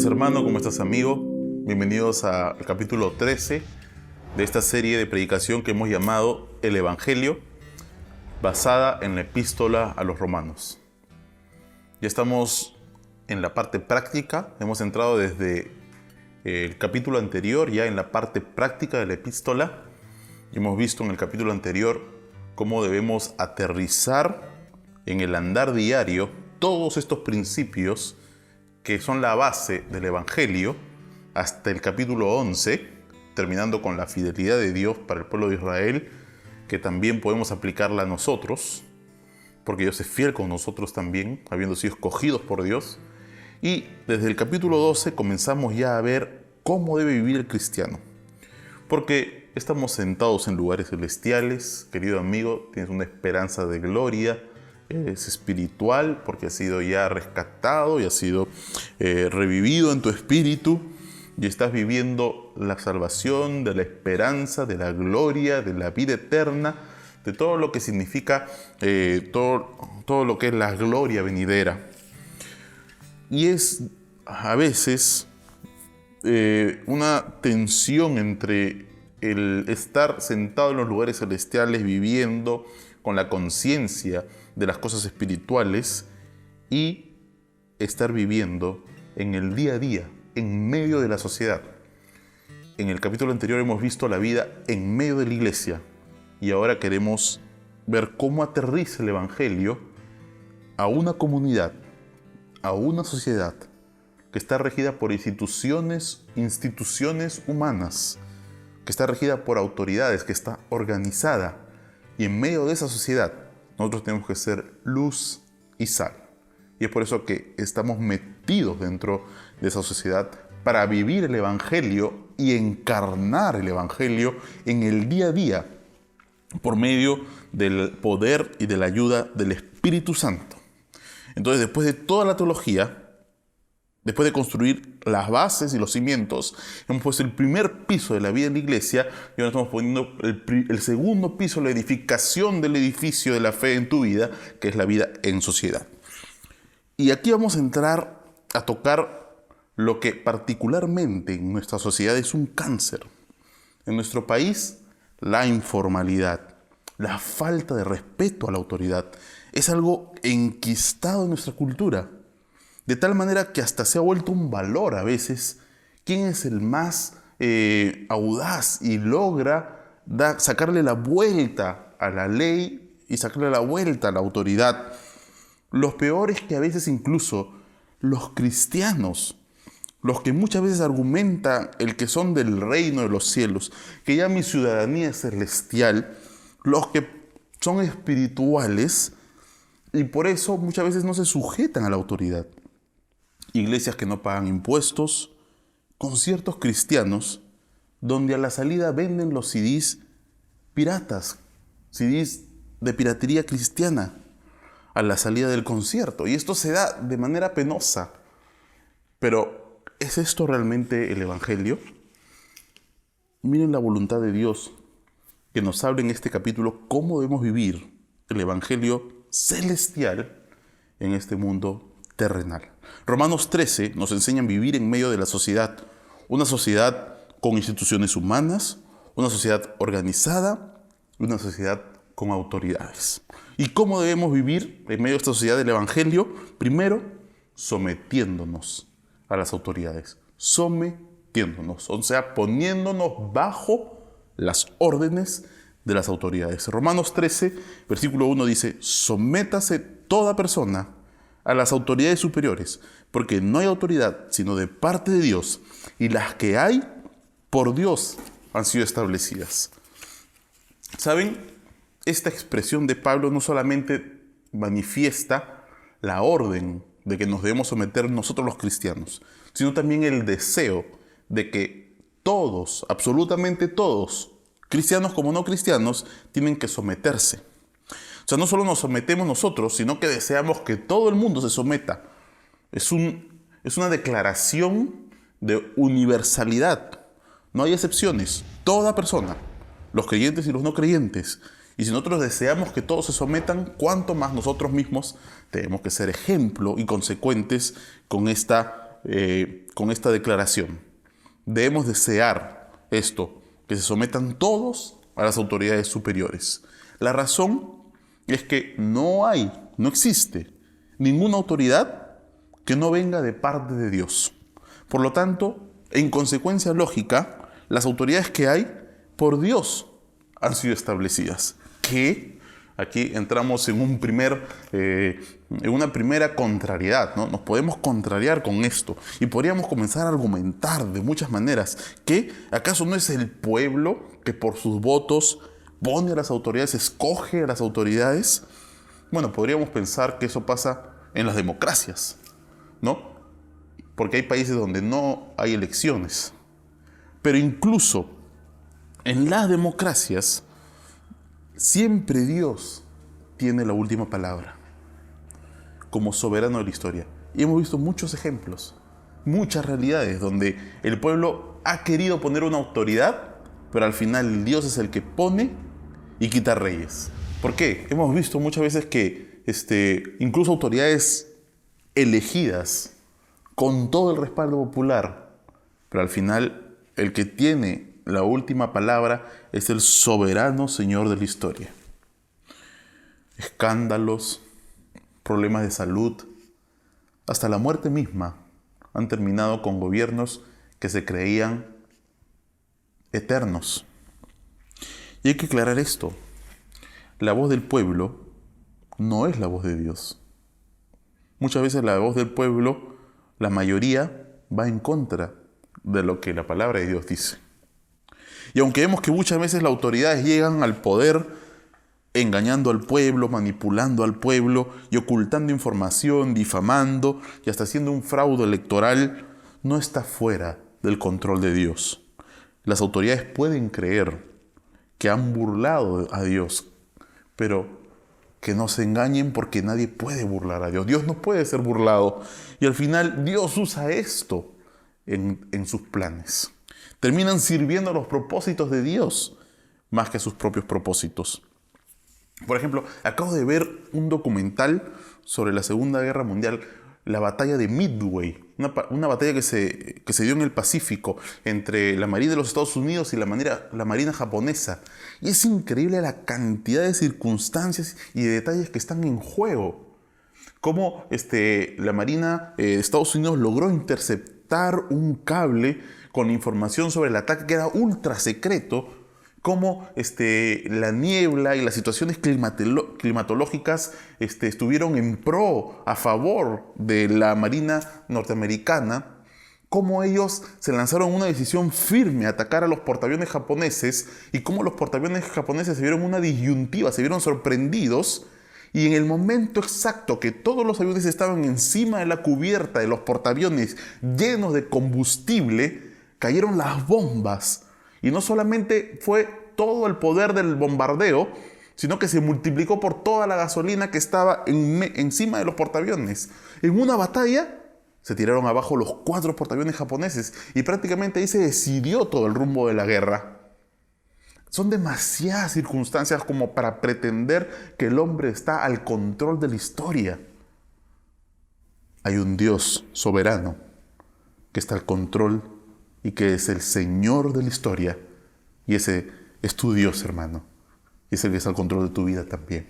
estás, hermano? ¿Cómo estás, amigo? Bienvenidos al capítulo 13 de esta serie de predicación que hemos llamado El Evangelio, basada en la epístola a los romanos. Ya estamos en la parte práctica, hemos entrado desde el capítulo anterior ya en la parte práctica de la epístola. Hemos visto en el capítulo anterior cómo debemos aterrizar en el andar diario todos estos principios que son la base del Evangelio, hasta el capítulo 11, terminando con la fidelidad de Dios para el pueblo de Israel, que también podemos aplicarla a nosotros, porque Dios es fiel con nosotros también, habiendo sido escogidos por Dios. Y desde el capítulo 12 comenzamos ya a ver cómo debe vivir el cristiano, porque estamos sentados en lugares celestiales. Querido amigo, tienes una esperanza de gloria. Es espiritual porque has sido ya rescatado y has sido revivido en tu espíritu y estás viviendo la salvación, de la esperanza, de la gloria, de la vida eterna, de todo lo que significa todo lo que es la gloria venidera. Y es a veces una tensión entre el estar sentado en los lugares celestiales viviendo con la conciencia de las cosas espirituales y estar viviendo en el día a día, en medio de la sociedad. En el capítulo anterior hemos visto la vida en medio de la iglesia y ahora queremos ver cómo aterriza el Evangelio a una comunidad, a una sociedad que está regida por instituciones humanas, que está regida por autoridades, que está organizada. Y en medio de esa sociedad, nosotros tenemos que ser luz y sal. Y es por eso que estamos metidos dentro de esa sociedad para vivir el Evangelio y encarnar el Evangelio en el día a día por medio del poder y de la ayuda del Espíritu Santo. Entonces, después de toda la teología, después de construir las bases y los cimientos, hemos puesto el primer piso de la vida en la iglesia y ahora estamos poniendo el segundo piso, la edificación del edificio de la fe en tu vida, que es la vida en sociedad. Y aquí vamos a entrar a tocar lo que particularmente en nuestra sociedad es un cáncer. En nuestro país, la informalidad, la falta de respeto a la autoridad, es algo enquistado en nuestra cultura. De tal manera que hasta se ha vuelto un valor a veces quién es el más audaz y logra sacarle la vuelta a la ley y sacarle la vuelta a la autoridad. Lo peor es que a veces incluso los cristianos, los que muchas veces argumentan el que son del reino de los cielos, que ya mi ciudadanía es celestial, los que son espirituales y por eso muchas veces no se sujetan a la autoridad. Iglesias que no pagan impuestos, conciertos cristianos, donde a la salida venden los CDs piratas, CDs de piratería cristiana, a la salida del concierto. Y esto se da de manera penosa. Pero, ¿es esto realmente el Evangelio? Miren la voluntad de Dios que nos habla en este capítulo cómo debemos vivir el Evangelio celestial en este mundo terrenal. Romanos 13 nos enseña a vivir en medio de la sociedad, una sociedad con instituciones humanas, una sociedad organizada, una sociedad con autoridades. ¿Y cómo debemos vivir en medio de esta sociedad del Evangelio? Primero, sometiéndonos a las autoridades, sometiéndonos, o sea, poniéndonos bajo las órdenes de las autoridades. Romanos 13, versículo 1 dice: sométase toda persona a las autoridades superiores, porque no hay autoridad sino de parte de Dios, y las que hay, por Dios han sido establecidas. ¿Saben? Esta expresión de Pablo no solamente manifiesta la orden de que nos debemos someter nosotros los cristianos, sino también el deseo de que todos, absolutamente todos, cristianos como no cristianos, tienen que someterse. O sea, no solo nos sometemos nosotros, sino que deseamos que todo el mundo se someta. Es una declaración de universalidad. No hay excepciones. Toda persona, los creyentes y los no creyentes. Y si nosotros deseamos que todos se sometan, ¿cuánto más nosotros mismos tenemos que ser ejemplo y consecuentes con esta con esta declaración. Debemos desear esto, que se sometan todos a las autoridades superiores. La razón es que no existe ninguna autoridad que no venga de parte de Dios. Por lo tanto, en consecuencia lógica, las autoridades que hay por Dios han sido establecidas. Que aquí entramos en una primera contrariedad, ¿no? Nos podemos contrariar con esto y podríamos comenzar a argumentar de muchas maneras que ¿acaso no es el pueblo que por sus votos pone a las autoridades, escoge a las autoridades? Bueno, podríamos pensar que eso pasa en las democracias, ¿no? Porque hay países donde no hay elecciones. Pero incluso en las democracias, siempre Dios tiene la última palabra como soberano de la historia. Y hemos visto muchos ejemplos, muchas realidades donde el pueblo ha querido poner una autoridad, pero al final Dios es el que pone y quita reyes. ¿Por qué? Hemos visto muchas veces que incluso autoridades elegidas con todo el respaldo popular, pero al final el que tiene la última palabra es el soberano Señor de la historia. Escándalos, problemas de salud, hasta la muerte misma han terminado con gobiernos que se creían eternos. Y hay que aclarar esto. La voz del pueblo no es la voz de Dios. Muchas veces la voz del pueblo, la mayoría, va en contra de lo que la palabra de Dios dice. Y aunque vemos que muchas veces las autoridades llegan al poder engañando al pueblo, manipulando al pueblo y ocultando información, difamando y hasta haciendo un fraude electoral, no está fuera del control de Dios. Las autoridades pueden creer que han burlado a Dios, pero que no se engañen porque nadie puede burlar a Dios. Dios no puede ser burlado. Y al final Dios usa esto en sus planes. Terminan sirviendo a los propósitos de Dios más que a sus propios propósitos. Por ejemplo, acabo de ver un documental sobre la Segunda Guerra Mundial, la batalla de Midway, una batalla que se dio en el Pacífico entre la Marina de los Estados Unidos y la Marina japonesa. Y es increíble la cantidad de circunstancias y de detalles que están en juego. Cómo la Marina de Estados Unidos logró interceptar un cable con información sobre el ataque que era ultra secreto, cómo la niebla y las situaciones climatológicas estuvieron a favor de la Marina norteamericana, cómo ellos se lanzaron una decisión firme a atacar a los portaaviones japoneses y cómo los portaaviones japoneses se vieron una disyuntiva, se vieron sorprendidos y en el momento exacto que todos los aviones estaban encima de la cubierta de los portaaviones llenos de combustible, cayeron las bombas. Y no solamente fue todo el poder del bombardeo, sino que se multiplicó por toda la gasolina que estaba encima de los portaaviones. En una batalla se tiraron abajo los 4 portaaviones japoneses y prácticamente ahí se decidió todo el rumbo de la guerra. Son demasiadas circunstancias como para pretender que el hombre está al control de la historia. Hay un Dios soberano que está al control y que es el Señor de la historia. Y ese es tu Dios, hermano. Y es el que está al control de tu vida también.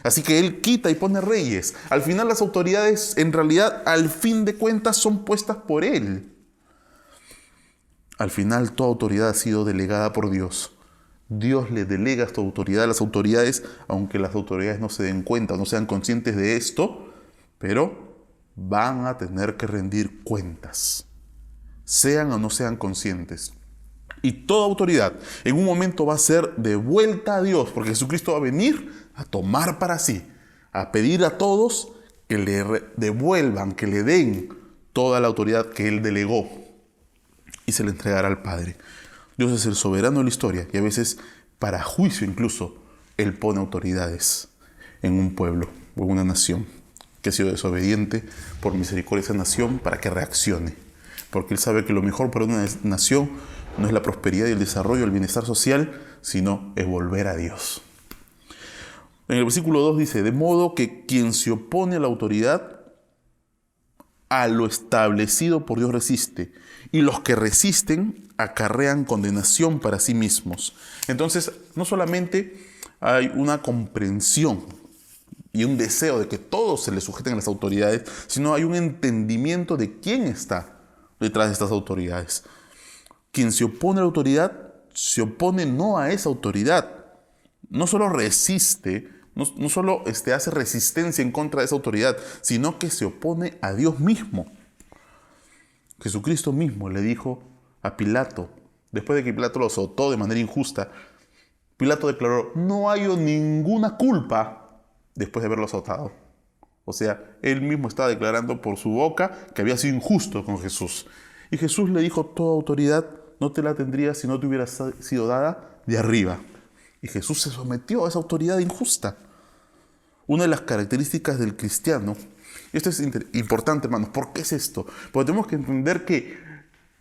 Así que Él quita y pone reyes. Al final las autoridades, en realidad, al fin de cuentas, son puestas por Él. Al final, toda autoridad ha sido delegada por Dios. Dios le delega esta autoridad a las autoridades, aunque las autoridades no se den cuenta, no sean conscientes de esto, pero van a tener que rendir cuentas, sean o no sean conscientes. Y toda autoridad en un momento va a ser devuelta a Dios, porque Jesucristo va a venir a tomar para sí, a pedir a todos que le devuelvan, que le den toda la autoridad que Él delegó y se le entregará al Padre. Dios es el soberano de la historia y a veces para juicio incluso Él pone autoridades en un pueblo o en una nación que ha sido desobediente. Por misericordia esa nación para que reaccione, porque Él sabe que lo mejor para una nación no es la prosperidad y el desarrollo, el bienestar social, sino es volver a Dios. En el versículo 2 dice: de modo que quien se opone a la autoridad a lo establecido por Dios resiste, y los que resisten acarrean condenación para sí mismos. Entonces, no solamente hay una comprensión y un deseo de que todos se le sujeten a las autoridades, sino hay un entendimiento de quién está detrás de estas autoridades. Quien se opone a la autoridad, se opone no a esa autoridad. No solo resiste, no solo hace resistencia en contra de esa autoridad, sino que se opone a Dios mismo. Jesucristo mismo le dijo a Pilato, después de que Pilato lo azotó de manera injusta, Pilato declaró: no hallo ninguna culpa después de haberlo azotado. O sea, él mismo estaba declarando por su boca que había sido injusto con Jesús. Y Jesús le dijo: toda autoridad no te la tendría si no te hubiera sido dada de arriba. Y Jesús se sometió a esa autoridad injusta. Una de las características del cristiano, y esto es importante, hermanos, ¿por qué es esto? Porque tenemos que entender que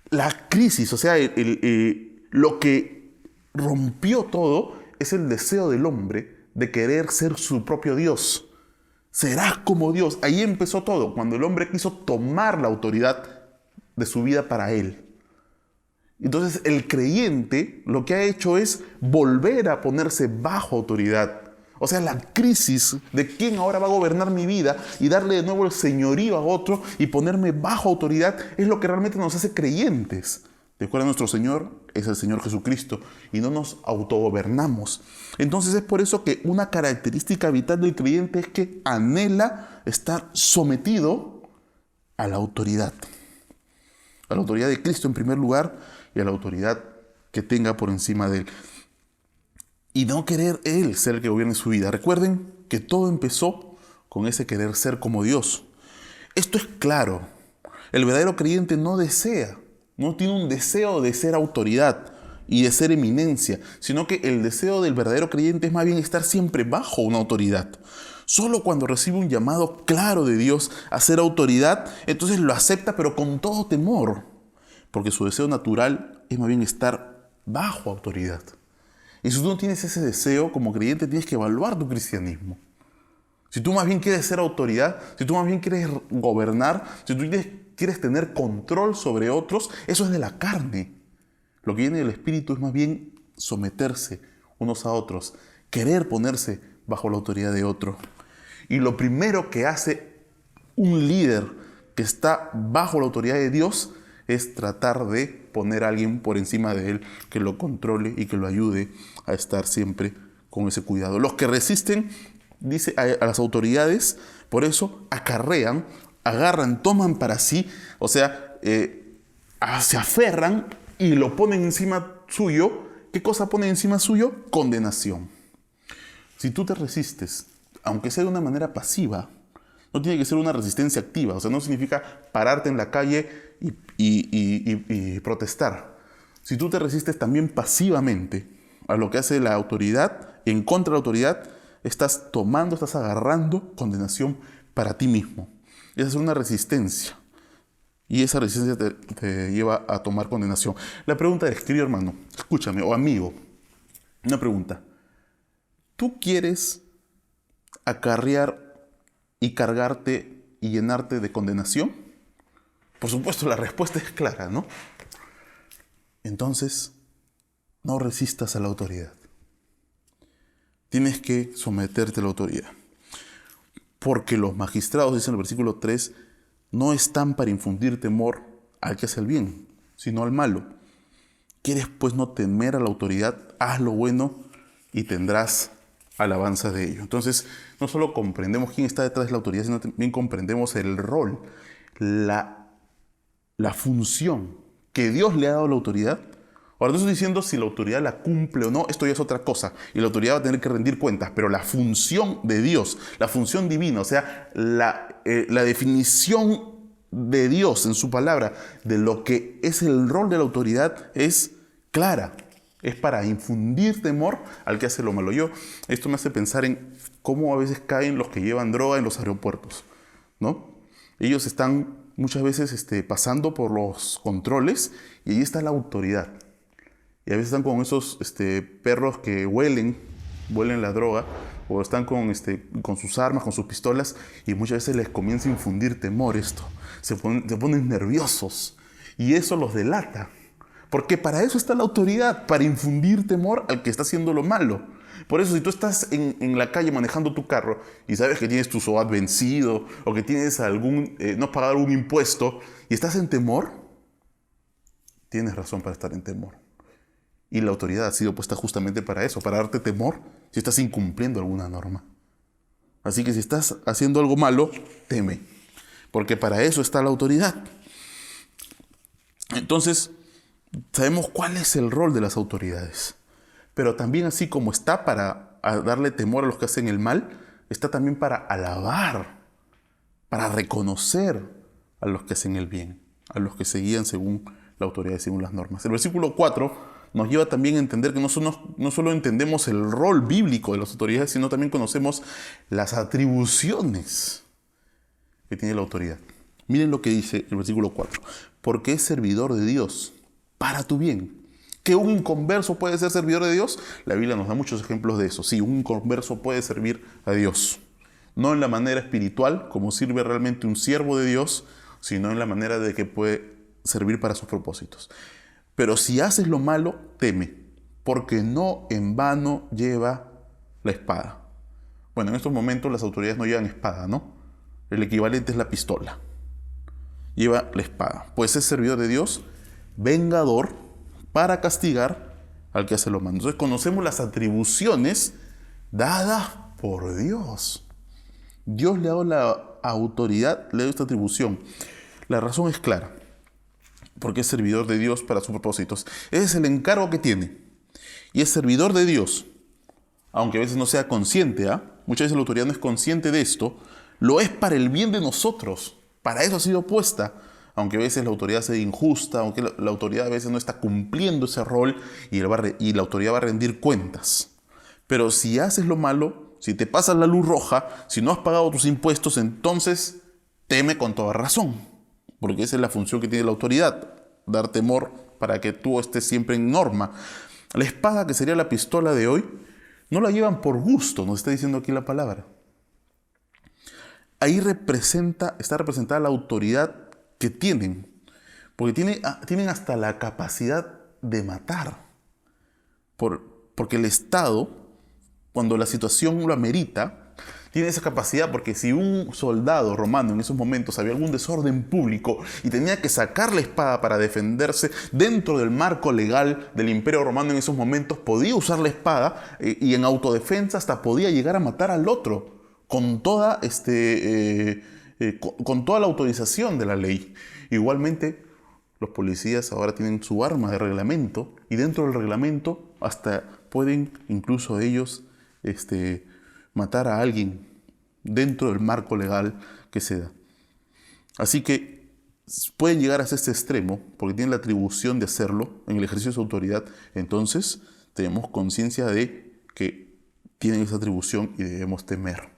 la crisis, o sea, lo que rompió todo es el deseo del hombre de querer ser su propio Dios. Serás como Dios. Ahí empezó todo, cuando el hombre quiso tomar la autoridad de su vida para él. Entonces el creyente lo que ha hecho es volver a ponerse bajo autoridad. O sea, la crisis de quién ahora va a gobernar mi vida y darle de nuevo el señorío a otro y ponerme bajo autoridad es lo que realmente nos hace creyentes. Recuerda, nuestro Señor es el Señor Jesucristo y no nos autogobernamos. Entonces es por eso que una característica vital del creyente es que anhela estar sometido a la autoridad. A la autoridad de Cristo en primer lugar y a la autoridad que tenga por encima de él. Y no querer él ser el que gobierne su vida. Recuerden que todo empezó con ese querer ser como Dios. Esto es claro. El verdadero creyente no tiene un deseo de ser autoridad y de ser eminencia, sino que el deseo del verdadero creyente es más bien estar siempre bajo una autoridad. Solo cuando recibe un llamado claro de Dios a ser autoridad, entonces lo acepta, pero con todo temor, porque su deseo natural es más bien estar bajo autoridad. Y si tú no tienes ese deseo como creyente, tienes que evaluar tu cristianismo. Si tú más bien quieres ser autoridad, si tú más bien quieres gobernar, si tú quieres tener control sobre otros, eso es de la carne. Lo que viene del Espíritu es más bien someterse unos a otros, querer ponerse bajo la autoridad de otro. Y lo primero que hace un líder que está bajo la autoridad de Dios es tratar de poner a alguien por encima de él que lo controle y que lo ayude a estar siempre con ese cuidado. Los que resisten, dice, a las autoridades, por eso acarrean, agarran, toman para sí, o sea, se aferran y lo ponen encima suyo. ¿Qué cosa ponen encima suyo? Condenación. Si tú te resistes, aunque sea de una manera pasiva, no tiene que ser una resistencia activa. O sea, no significa pararte en la calle y protestar. Si tú te resistes también pasivamente a lo que hace la autoridad, en contra de la autoridad, estás agarrando condenación para ti mismo. Esa es una resistencia. Y esa resistencia te lleva a tomar condenación. La pregunta es, querido hermano, escúchame, o amigo, una pregunta. ¿Tú quieres acarrear y cargarte y llenarte de condenación? Por supuesto, la respuesta es clara, ¿no? Entonces, no resistas a la autoridad. Tienes que someterte a la autoridad. Porque los magistrados, dice en el versículo 3, no están para infundir temor al que hace el bien, sino al malo. ¿Quieres pues no temer a la autoridad? Haz lo bueno y tendrás alabanza de ello. Entonces, no solo comprendemos quién está detrás de la autoridad, sino también comprendemos el rol, la función que Dios le ha dado a la autoridad. Ahora, no estoy diciendo si la autoridad la cumple o no, esto ya es otra cosa, y la autoridad va a tener que rendir cuentas, pero la función de Dios, la función divina, o sea, la definición de Dios en su palabra de lo que es el rol de la autoridad es clara. Es para infundir temor al que hace lo malo. Esto me hace pensar en cómo a veces caen los que llevan droga en los aeropuertos, ¿no? Ellos están muchas veces pasando por los controles y ahí está la autoridad. Y a veces están con esos perros que huelen la droga, o están con sus armas, con sus pistolas, y muchas veces les comienza a infundir temor esto. se ponen nerviosos. Y eso los delata. Porque para eso está la autoridad, para infundir temor al que está haciendo lo malo. Por eso, si tú estás en la calle manejando tu carro y sabes que tienes tu SOAT vencido o que tienes no has pagado algún impuesto y estás en temor, tienes razón para estar en temor. Y la autoridad ha sido puesta justamente para eso, para darte temor si estás incumpliendo alguna norma. Así que si estás haciendo algo malo, teme, porque para eso está la autoridad. Entonces, sabemos cuál es el rol de las autoridades. Pero también, así como está para darle temor a los que hacen el mal, está también para alabar, para reconocer a los que hacen el bien, a los que se guían según la autoridad y según las normas. El versículo 4 nos lleva también a entender que no solo entendemos el rol bíblico de las autoridades, sino también conocemos las atribuciones que tiene la autoridad. Miren lo que dice el versículo 4. Porque es servidor de Dios para tu bien. ¿Que un inconverso puede ser servidor de Dios? La Biblia nos da muchos ejemplos de eso. Sí, un inconverso puede servir a Dios. No en la manera espiritual, como sirve realmente un siervo de Dios, sino en la manera de que puede servir para sus propósitos. Pero si haces lo malo, teme, porque no en vano lleva la espada. Bueno, en estos momentos las autoridades no llevan espada, ¿no? El equivalente es la pistola. Lleva la espada, pues es servidor de Dios, vengador, para castigar al que hace lo malo. Entonces conocemos las atribuciones dadas por Dios. Dios le ha dado la autoridad, le ha dado esta atribución. La razón es clara, porque es servidor de Dios para sus propósitos. Ese es el encargo que tiene. Y es servidor de Dios, aunque a veces no sea consciente, muchas veces la autoridad no es consciente de esto, lo es para el bien de nosotros. Para eso ha sido puesta. Aunque a veces la autoridad sea injusta, aunque la autoridad a veces no está cumpliendo ese rol y la autoridad va a rendir cuentas. Pero si haces lo malo, si te pasas la luz roja, si no has pagado tus impuestos, entonces teme con toda razón. Porque esa es la función que tiene la autoridad, dar temor para que tú estés siempre en norma. La espada, que sería la pistola de hoy, no la llevan por gusto, nos está diciendo aquí la palabra. Ahí está representada la autoridad que tienen, porque tienen hasta la capacidad de matar, porque el Estado, cuando la situación lo amerita, tiene esa capacidad, porque si un soldado romano en esos momentos había algún desorden público y tenía que sacar la espada para defenderse dentro del marco legal del Imperio Romano en esos momentos, podía usar la espada y en autodefensa hasta podía llegar a matar al otro con toda la autorización de la ley. Igualmente, los policías ahora tienen su arma de reglamento y dentro del reglamento hasta pueden incluso ellos matar a alguien dentro del marco legal que se da. Así que pueden llegar hasta este extremo porque tienen la atribución de hacerlo en el ejercicio de su autoridad. Entonces tenemos conciencia de que tienen esa atribución y debemos temer.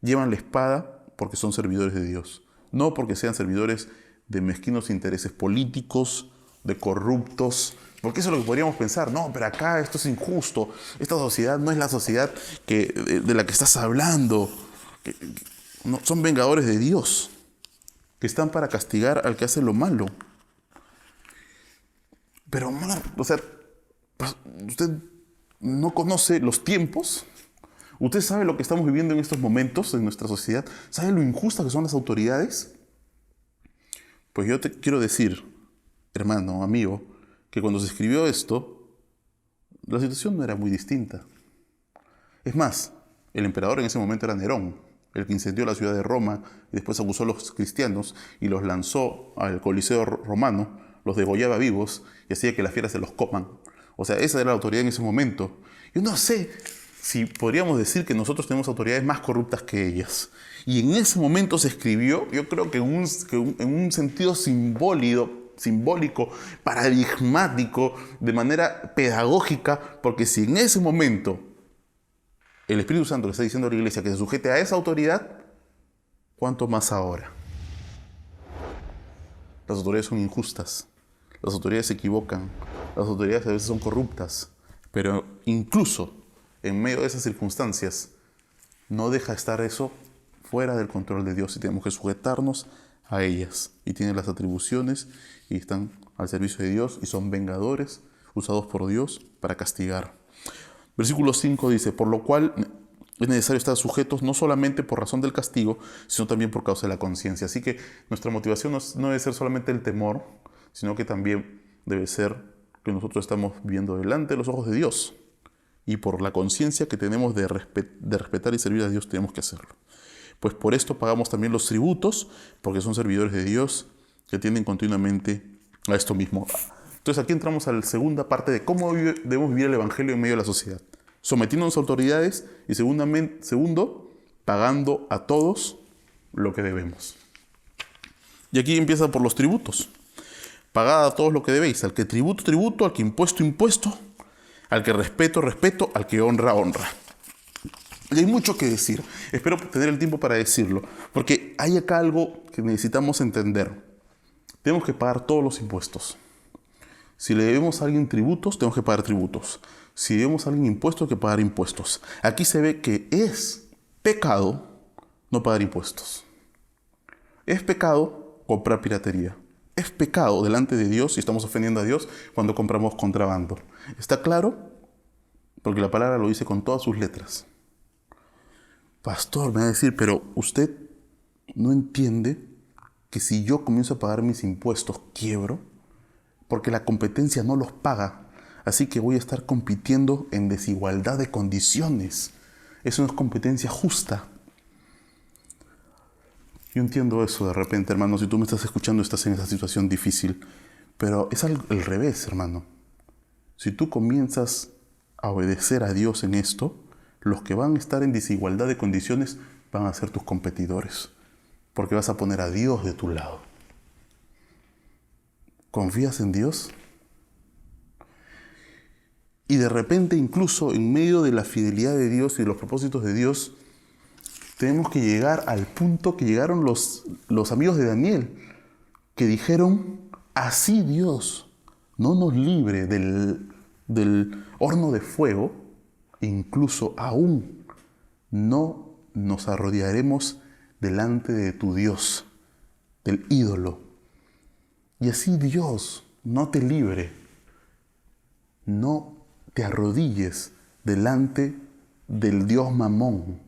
Llevan la espada porque son servidores de Dios, no porque sean servidores de mezquinos intereses políticos, de corruptos, porque eso es lo que podríamos pensar. No, pero acá esto es injusto, esta sociedad no es la sociedad de la que estás hablando. No, son vengadores de Dios, que están para castigar al que hace lo malo. Pero, usted no conoce los tiempos. ¿Usted sabe lo que estamos viviendo en estos momentos en nuestra sociedad? ¿Sabe lo injustas que son las autoridades? Pues yo te quiero decir, hermano, amigo, que cuando se escribió esto, la situación no era muy distinta. Es más, el emperador en ese momento era Nerón, el que incendió la ciudad de Roma y después acusó a los cristianos y los lanzó al Coliseo romano, los degollaba vivos y hacía que las fieras se los coman. O sea, esa era la autoridad en ese momento. Yo no sé si podríamos decir que nosotros tenemos autoridades más corruptas que ellas. Y en ese momento se escribió, yo creo que en un sentido simbólico, paradigmático, de manera pedagógica, porque si en ese momento el Espíritu Santo le está diciendo a la iglesia que se sujete a esa autoridad, ¿cuánto más ahora? Las autoridades son injustas, las autoridades se equivocan, las autoridades a veces son corruptas, pero incluso en medio de esas circunstancias, no deja estar eso fuera del control de Dios y tenemos que sujetarnos a ellas y tienen las atribuciones y están al servicio de Dios y son vengadores usados por Dios para castigar. Versículo 5 dice: por lo cual es necesario estar sujetos no solamente por razón del castigo, sino también por causa de la conciencia. Así que nuestra motivación no debe ser solamente el temor, sino que también debe ser que nosotros estamos viviendo delante de los ojos de Dios. Y por la conciencia que tenemos de respetar y servir a Dios, tenemos que hacerlo. Pues por esto pagamos también los tributos, porque son servidores de Dios que tienden continuamente a esto mismo. Entonces aquí entramos a la segunda parte de cómo debemos vivir el Evangelio en medio de la sociedad. Sometiéndonos a autoridades y segundo, pagando a todos lo que debemos. Y aquí empieza por los tributos. Pagad a todos lo que debéis. Al que tributo, tributo. Al que impuesto, impuesto. Al que respeto, respeto. Al que honra, honra. Y hay mucho que decir. Espero tener el tiempo para decirlo. Porque hay acá algo que necesitamos entender. Tenemos que pagar todos los impuestos. Si le debemos a alguien tributos, tenemos que pagar tributos. Si debemos a alguien impuestos, hay que pagar impuestos. Aquí se ve que es pecado no pagar impuestos. Es pecado comprar piratería. Es pecado delante de Dios, y estamos ofendiendo a Dios, cuando compramos contrabando. ¿Está claro? Porque la palabra lo dice con todas sus letras. Pastor, me va a decir, pero usted no entiende que si yo comienzo a pagar mis impuestos, quiebro, porque la competencia no los paga. Así que voy a estar compitiendo en desigualdad de condiciones. Eso no es competencia justa. Yo entiendo eso de repente, hermano. Si tú me estás escuchando, estás en esa situación difícil. Pero es al revés, hermano. Si tú comienzas a obedecer a Dios en esto, los que van a estar en desigualdad de condiciones van a ser tus competidores. Porque vas a poner a Dios de tu lado. ¿Confías en Dios? Y de repente, incluso en medio de la fidelidad de Dios y de los propósitos de Dios, tenemos que llegar al punto que llegaron los amigos de Daniel, que dijeron: así Dios no nos libre del horno de fuego, incluso aún no nos arrodillaremos delante de tu Dios, del ídolo. Y así Dios no te libre, no te arrodilles delante del Dios Mamón,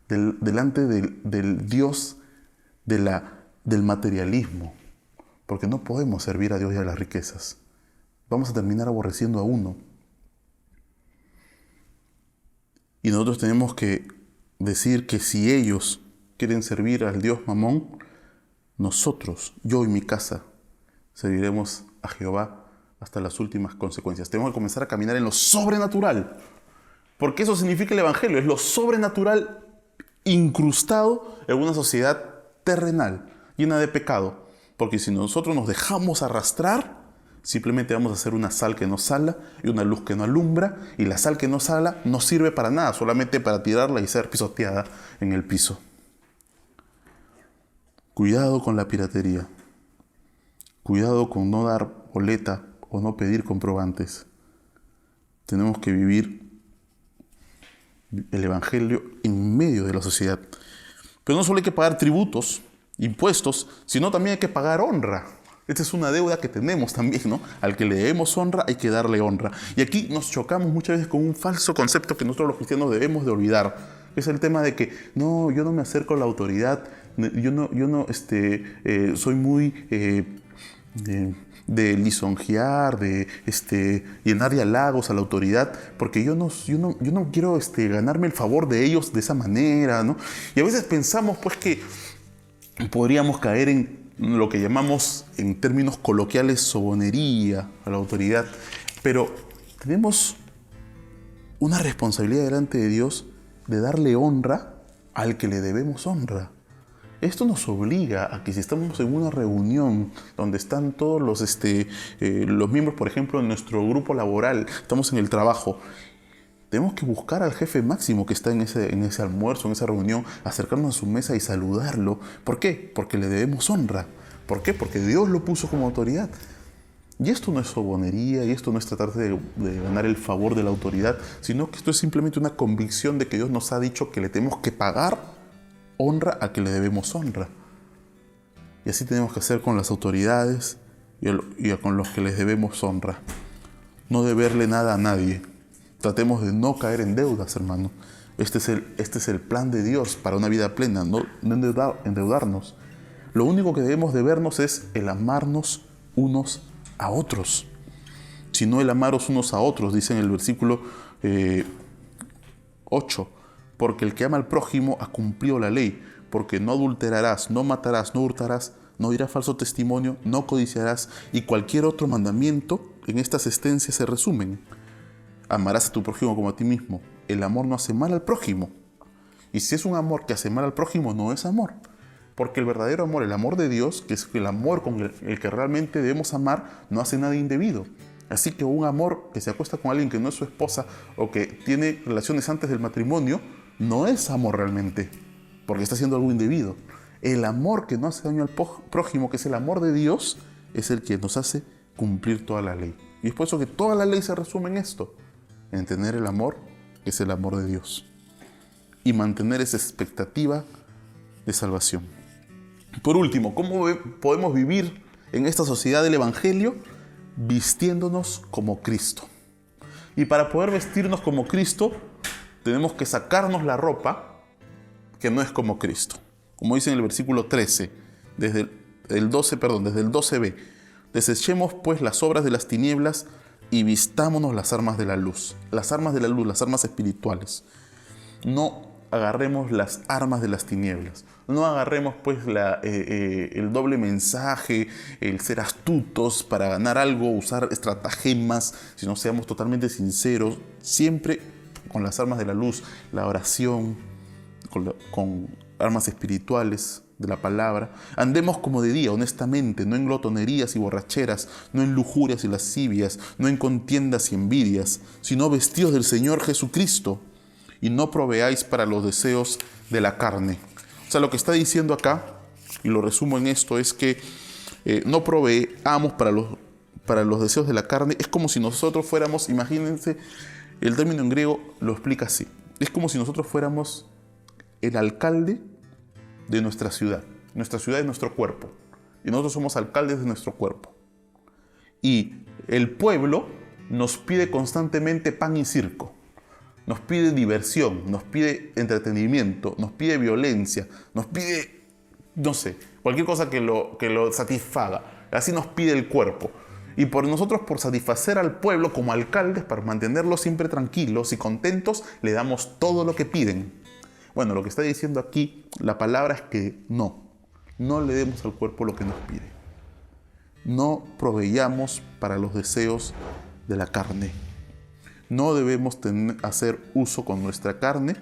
delante del Dios del materialismo, porque no podemos servir a Dios y a las riquezas. Vamos a terminar aborreciendo a uno. Y nosotros tenemos que decir que si ellos quieren servir al Dios Mamón, nosotros, yo y mi casa, serviremos a Jehová hasta las últimas consecuencias. Tenemos que comenzar a caminar en lo sobrenatural, porque eso significa el Evangelio, es lo sobrenatural incrustado en una sociedad terrenal, llena de pecado. Porque si nosotros nos dejamos arrastrar, simplemente vamos a ser una sal que no sala y una luz que no alumbra, y la sal que no sala no sirve para nada, solamente para tirarla y ser pisoteada en el piso. Cuidado con la piratería. Cuidado con no dar boleta o no pedir comprobantes. Tenemos que vivir el Evangelio en medio de la sociedad. Pero no solo hay que pagar tributos, impuestos, sino también hay que pagar honra. Esta es una deuda que tenemos también, ¿no? Al que le debemos honra, hay que darle honra. Y aquí nos chocamos muchas veces con un falso concepto que nosotros los cristianos debemos de olvidar. Es el tema de que, no, yo no me acerco a la autoridad, yo no soy muy de lisonjear, de llenar de halagos a la autoridad, porque yo no quiero ganarme el favor de ellos de esa manera, ¿no? Y a veces pensamos pues que podríamos caer en lo que llamamos en términos coloquiales sobonería a la autoridad, pero tenemos una responsabilidad delante de Dios de darle honra al que le debemos honra. Esto nos obliga a que si estamos en una reunión donde están todos los miembros, por ejemplo, de nuestro grupo laboral, estamos en el trabajo, tenemos que buscar al jefe máximo que está en ese almuerzo, en esa reunión, acercarnos a su mesa y saludarlo. ¿Por qué? Porque le debemos honra. ¿Por qué? Porque Dios lo puso como autoridad. Y esto no es sobonería, y esto no es tratar de ganar el favor de la autoridad, sino que esto es simplemente una convicción de que Dios nos ha dicho que le tenemos que pagar honra a que le debemos honra. Y así tenemos que hacer con las autoridades y con los que les debemos honra. No deberle nada a nadie. Tratemos de no caer en deudas, hermano. Este es el plan de Dios para una vida plena, no endeudarnos. Lo único que debemos debernos es el amarnos unos a otros. Sino el amaros unos a otros, dice en el versículo 8. Porque el que ama al prójimo ha cumplido la ley. Porque no adulterarás, no matarás, no hurtarás, no dirás falso testimonio, no codiciarás, y cualquier otro mandamiento en estas sentencias se resumen. Amarás a tu prójimo como a ti mismo. El amor no hace mal al prójimo. Y si es un amor que hace mal al prójimo, no es amor. Porque el verdadero amor, el amor de Dios, que es el amor con el que realmente debemos amar, no hace nada indebido. Así que un amor que se acuesta con alguien que no es su esposa o que tiene relaciones antes del matrimonio, no es amor realmente, porque está haciendo algo indebido. El amor que no hace daño al prójimo, que es el amor de Dios, es el que nos hace cumplir toda la ley. Y es por eso que toda la ley se resume en esto, en tener el amor, que es el amor de Dios, y mantener esa expectativa de salvación. Por último, ¿cómo podemos vivir en esta sociedad del Evangelio? Vistiéndonos como Cristo. Y para poder vestirnos como Cristo, tenemos que sacarnos la ropa que no es como Cristo. Como dice en el versículo 13, desde el 12b. Desechemos pues las obras de las tinieblas y vistámonos las armas de la luz. Las armas de la luz, las armas espirituales. No agarremos las armas de las tinieblas. No agarremos pues el doble mensaje, el ser astutos para ganar algo, usar estratagemas, sino seamos totalmente sinceros, siempre con las armas de la luz, la oración, con armas espirituales de la palabra. Andemos como de día, honestamente, no en glotonerías y borracheras, no en lujurias y lascivias, no en contiendas y envidias, sino vestidos del Señor Jesucristo, y no proveáis para los deseos de la carne. O sea, lo que está diciendo acá, y lo resumo en esto, es que no proveamos para los deseos de la carne. Es como si nosotros fuéramos, imagínense, el término en griego lo explica así. Es como si nosotros fuéramos el alcalde de nuestra ciudad. Nuestra ciudad es nuestro cuerpo. Y nosotros somos alcaldes de nuestro cuerpo. Y el pueblo nos pide constantemente pan y circo. Nos pide diversión, nos pide entretenimiento, nos pide violencia, nos pide, no sé, cualquier cosa que lo satisfaga. Así nos pide el cuerpo. Y por nosotros, por satisfacer al pueblo como alcaldes, para mantenerlos siempre tranquilos y contentos, le damos todo lo que piden. Bueno, lo que está diciendo aquí la palabra es que no le demos al cuerpo lo que nos pide. No proveyamos para los deseos de la carne. No debemos hacer uso con nuestra carne,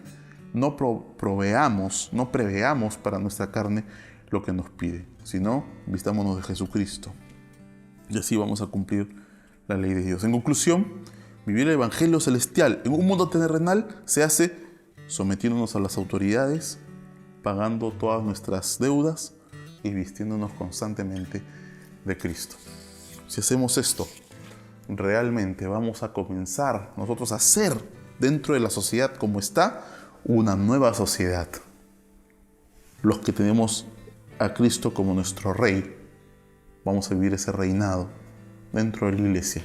no preveamos para nuestra carne lo que nos pide, sino vistámonos de Jesucristo. Y así vamos a cumplir la ley de Dios. En conclusión, vivir el Evangelio celestial en un mundo terrenal se hace sometiéndonos a las autoridades, pagando todas nuestras deudas y vistiéndonos constantemente de Cristo. Si hacemos esto, realmente vamos a comenzar nosotros a ser dentro de la sociedad como está, una nueva sociedad. Los que tenemos a Cristo como nuestro Rey, vamos a vivir ese reinado dentro de la iglesia.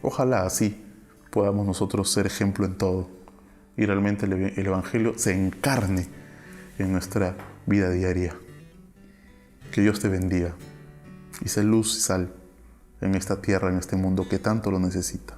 Ojalá así podamos nosotros ser ejemplo en todo y realmente el Evangelio se encarne en nuestra vida diaria. Que Dios te bendiga y sé luz y sal en esta tierra, en este mundo que tanto lo necesita.